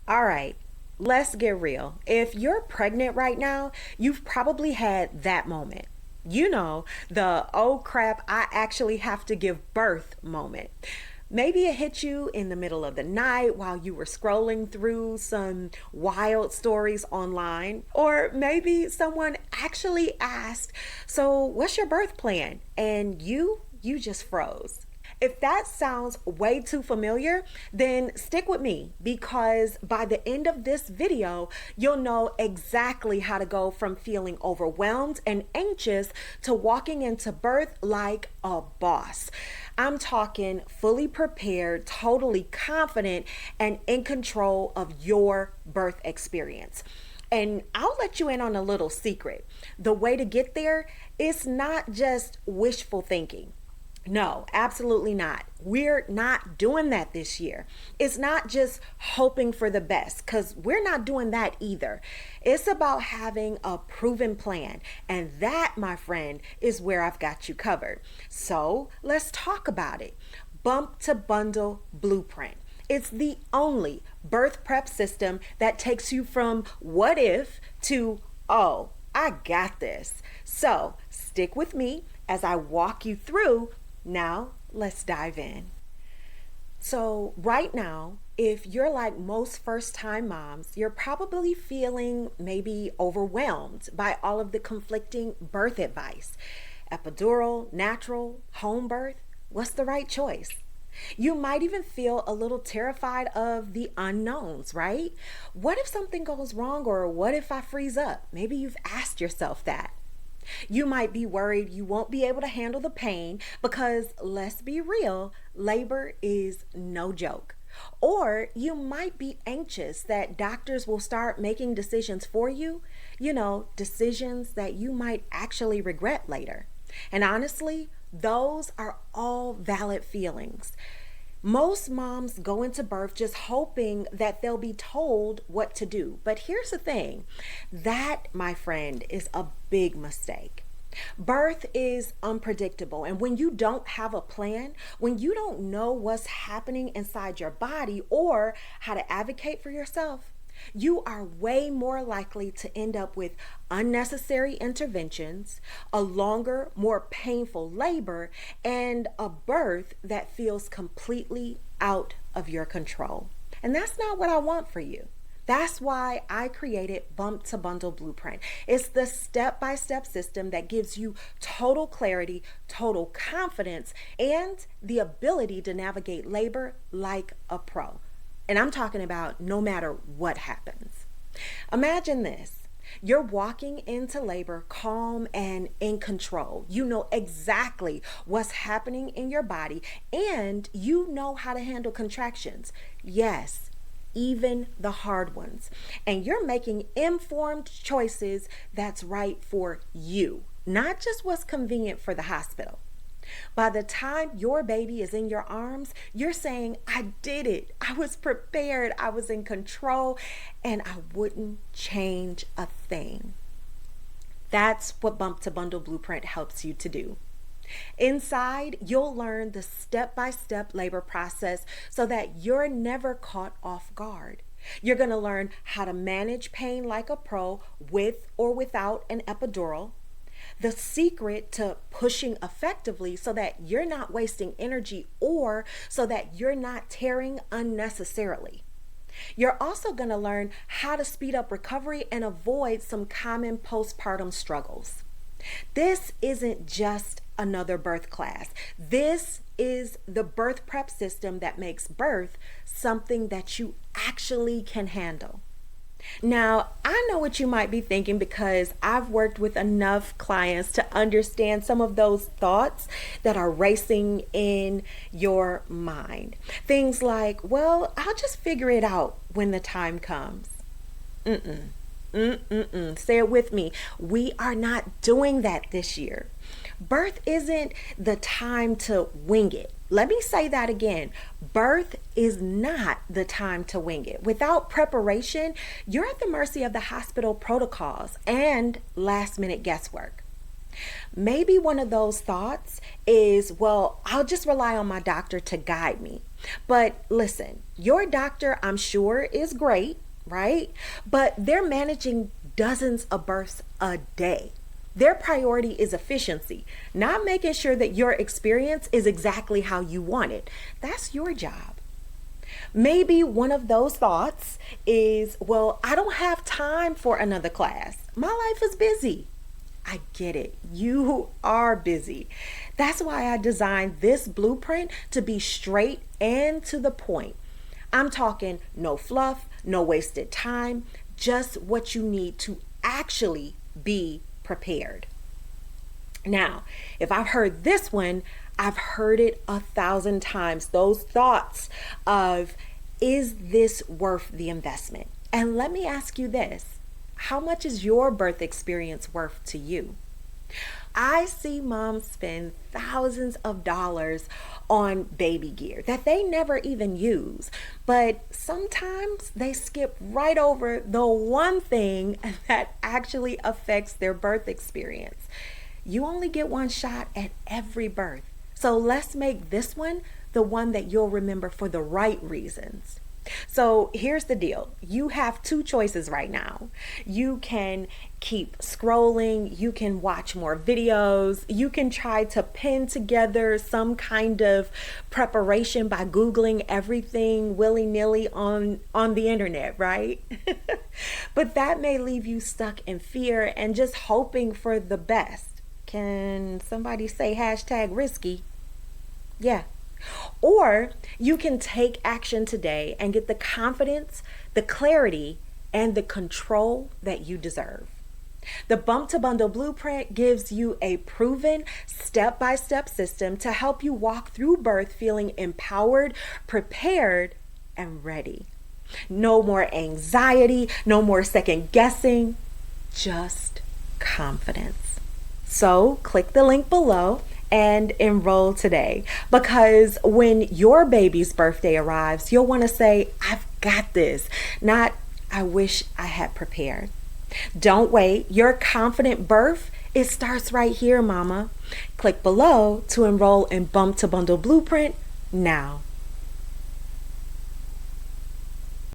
All right, let's get real. If you're pregnant right now, you've probably had that moment. You know, the oh crap, I actually have to give birth moment. Maybe it hit you in the middle of the night while you were scrolling through some wild stories online. Or maybe someone actually asked, "So, what's your birth plan?" And you just froze. If that sounds way too familiar, then stick with me because by the end of this video, you'll know exactly how to go from feeling overwhelmed and anxious to walking into birth like a boss. I'm talking fully prepared, totally confident, and in control of your birth experience. And I'll let you in on a little secret. The way to get there is not just wishful thinking. No, absolutely not. We're not doing that this year. It's not just hoping for the best, because we're not doing that either. It's about having a proven plan. And that, my friend, is where I've got you covered. So let's talk about it. Bump to Bundle Blueprint. It's the only birth prep system that takes you from what if to, oh, I got this. So stick with me as I walk you through. Now, let's dive in. So, right now, if you're like most first time moms, you're probably feeling maybe overwhelmed by all of the conflicting birth advice. Epidural, natural, home birth, what's the right choice? You might even feel a little terrified of the unknowns, right? What if something goes wrong, or what if I freeze up? Maybe you've asked yourself that. You might be worried you won't be able to handle the pain because, let's be real, labor is no joke. Or you might be anxious that doctors will start making decisions for you, decisions that you might actually regret later. And honestly, those are all valid feelings. Most moms go into birth just hoping that they'll be told what to do. But here's the thing, that, my friend, is a big mistake. Birth is unpredictable. And when you don't have a plan, when you don't know what's happening inside your body or how to advocate for yourself, you are way more likely to end up with unnecessary interventions, a longer, more painful labor, and a birth that feels completely out of your control. And that's not what I want for you. That's why I created Bump to Bundle Blueprint. It's the step-by-step system that gives you total clarity, total confidence, and the ability to navigate labor like a pro. And I'm talking about no matter what happens. Imagine this. You're walking into labor calm and in control. You know exactly what's happening in your body and you know how to handle contractions. Yes, even the hard ones. And you're making informed choices that's right for you, not just what's convenient for the hospital. By the time your baby is in your arms, you're saying, I did it. I was prepared. I was in control, and I wouldn't change a thing. That's what Bump to Bundle Blueprint helps you to do. Inside, you'll learn the step-by-step labor process so that you're never caught off guard. You're going to learn how to manage pain like a pro with or without an epidural. The secret to pushing effectively so that you're not wasting energy or so that you're not tearing unnecessarily. You're also going to learn how to speed up recovery and avoid some common postpartum struggles. This isn't just another birth class. This is the birth prep system that makes birth something that you actually can handle. Now, I know what you might be thinking because I've worked with enough clients to understand some of those thoughts that are racing in your mind. Things like, well, I'll just figure it out when the time comes. Say it with me. We are not doing that this year. Birth isn't the time to wing it. Let me say that again. Birth is not the time to wing it. Without preparation, you're at the mercy of the hospital protocols and last minute guesswork. Maybe one of those thoughts is, well, I'll just rely on my doctor to guide me. But listen, your doctor, I'm sure, is great, right? But they're managing dozens of births a day. Their priority is efficiency, not making sure that your experience is exactly how you want it. That's your job. Maybe one of those thoughts is, well, I don't have time for another class. My life is busy. I get it. You are busy. That's why I designed this blueprint to be straight and to the point. I'm talking no fluff, no wasted time, just what you need to actually be prepared. Now, if I've heard this one, I've heard it 1,000 times. Those thoughts of, is this worth the investment? And let me ask you this. How much is your birth experience worth to you? I see moms spend thousands of dollars on baby gear that they never even use, but sometimes they skip right over the one thing that actually affects their birth experience. You only get one shot at every birth. So let's make this one the one that you'll remember for the right reasons. So here's the deal. You have two choices right now. You can keep scrolling. You can watch more videos. You can try to pin together some kind of preparation by Googling everything willy-nilly on the internet, right? But that may leave you stuck in fear and just hoping for the best. Can somebody say #risky? Yeah. Or you can take action today and get the confidence, the clarity, and the control that you deserve. The Bump to Bundle Blueprint gives you a proven step-by-step system to help you walk through birth feeling empowered, prepared, and ready. No more anxiety, no more second guessing, just confidence. So click the link below and enroll today, because when your baby's birthday arrives, you'll want to say, I've got this, not I wish I had prepared. Don't wait. Your confident birth, it starts right here, mama. Click below to enroll in Bump to Bundle Blueprint now.